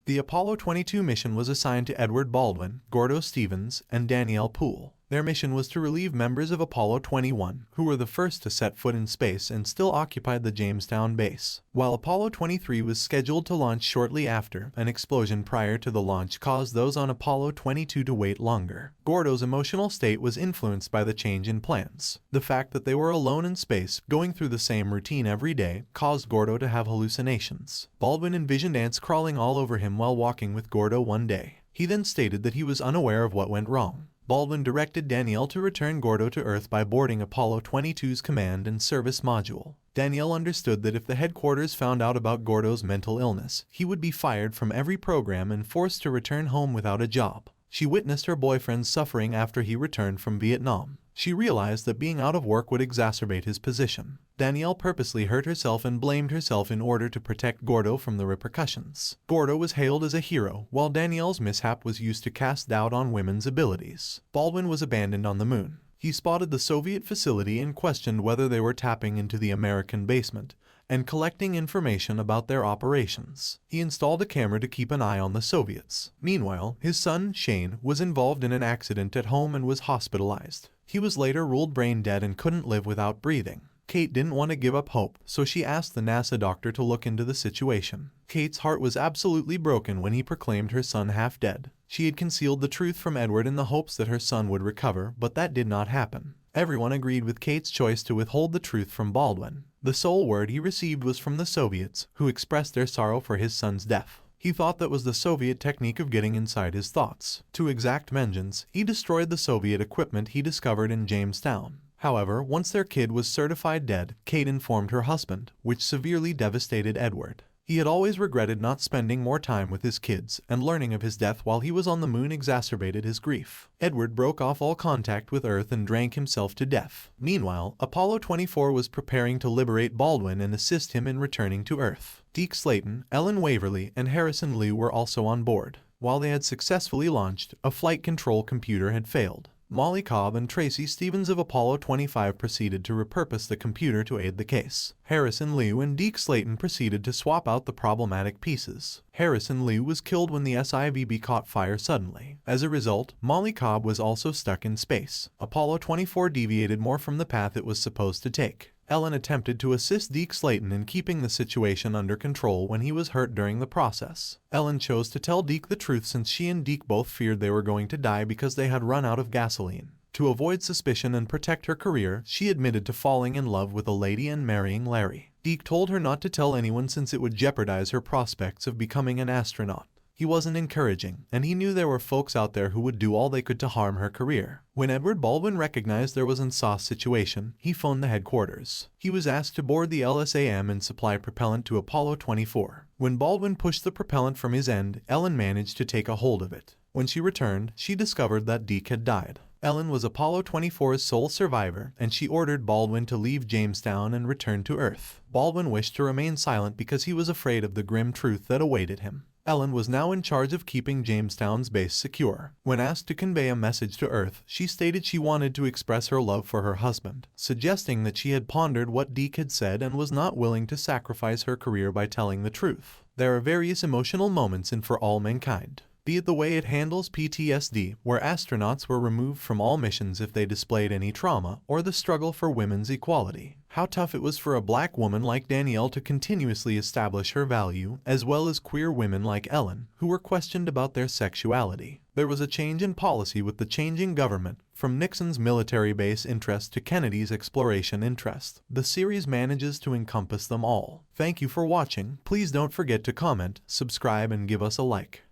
The Apollo 22 mission was assigned to Edward Baldwin, Gordo Stevens, and Danielle Poole. Their mission was to relieve members of Apollo 21, who were the first to set foot in space and still occupied the Jamestown base. While Apollo 23 was scheduled to launch shortly after, an explosion prior to the launch caused those on Apollo 22 to wait longer. Gordo's emotional state was influenced by the change in plans. The fact that they were alone in space, going through the same routine every day, caused Gordo to have hallucinations. Baldwin envisioned ants crawling all over him while walking with Gordo one day. He then stated that he was unaware of what went wrong. Baldwin directed Danielle to return Gordo to Earth by boarding Apollo 22's command and service module. Danielle understood that if the headquarters found out about Gordo's mental illness, he would be fired from every program and forced to return home without a job. She witnessed her boyfriend suffering after he returned from Vietnam. She realized that being out of work would exacerbate his position. Danielle purposely hurt herself and blamed herself in order to protect Gordo from the repercussions. Gordo was hailed as a hero, while Danielle's mishap was used to cast doubt on women's abilities. Baldwin was abandoned on the moon. He spotted the Soviet facility and questioned whether they were tapping into the American basement and collecting information about their operations. He installed a camera to keep an eye on the Soviets. Meanwhile, his son, Shane, was involved in an accident at home and was hospitalized. He was later ruled brain dead and couldn't live without breathing. Kate didn't want to give up hope, so she asked the NASA doctor to look into the situation. Kate's heart was absolutely broken when he proclaimed her son half dead. She had concealed the truth from Edward in the hopes that her son would recover, but that did not happen. Everyone agreed with Kate's choice to withhold the truth from Baldwin. The sole word he received was from the Soviets, who expressed their sorrow for his son's death. He thought that was the Soviet technique of getting inside his thoughts. To exact vengeance, he destroyed the Soviet equipment he discovered in Jamestown. However, once their kid was certified dead, Kate informed her husband, which severely devastated Edward. He had always regretted not spending more time with his kids, and learning of his death while he was on the moon exacerbated his grief. Edward broke off all contact with Earth and drank himself to death. Meanwhile, Apollo 24 was preparing to liberate Baldwin and assist him in returning to Earth. Deke Slayton, Ellen Waverly, and Harrison Liu were also on board. While they had successfully launched, a flight control computer had failed. Molly Cobb and Tracy Stevens of Apollo 25 proceeded to repurpose the computer to aid the case. Harrison Liu and Deke Slayton proceeded to swap out the problematic pieces. Harrison Liu was killed when the SIVB caught fire suddenly. As a result, Molly Cobb was also stuck in space. Apollo 24 deviated more from the path it was supposed to take. Ellen attempted to assist Deke Slayton in keeping the situation under control when he was hurt during the process. Ellen chose to tell Deke the truth since she and Deke both feared they were going to die because they had run out of gasoline. To avoid suspicion and protect her career, she admitted to falling in love with a lady and marrying Larry. Deke told her not to tell anyone since it would jeopardize her prospects of becoming an astronaut. He wasn't encouraging, and he knew there were folks out there who would do all they could to harm her career. When Edward Baldwin recognized there was an sauce situation, he phoned the headquarters. He was asked to board the LSAM and supply propellant to Apollo 24. When Baldwin pushed the propellant from his end, Ellen managed to take a hold of it. When she returned, she discovered that Deke had died. Ellen was Apollo 24's sole survivor, and she ordered Baldwin to leave Jamestown and return to Earth. Baldwin wished to remain silent because he was afraid of the grim truth that awaited him. Ellen was now in charge of keeping Jamestown's base secure. When asked to convey a message to Earth, she stated she wanted to express her love for her husband, suggesting that she had pondered what Deke had said and was not willing to sacrifice her career by telling the truth. There are various emotional moments in For All Mankind. Be it the way it handles PTSD, where astronauts were removed from all missions if they displayed any trauma, or the struggle for women's equality. How tough it was for a black woman like Danielle to continuously establish her value, as well as queer women like Ellen, who were questioned about their sexuality. There was a change in policy with the changing government, from Nixon's military base interest to Kennedy's exploration interest. The series manages to encompass them all. Thank you for watching. Please don't forget to comment, subscribe, and give us a like.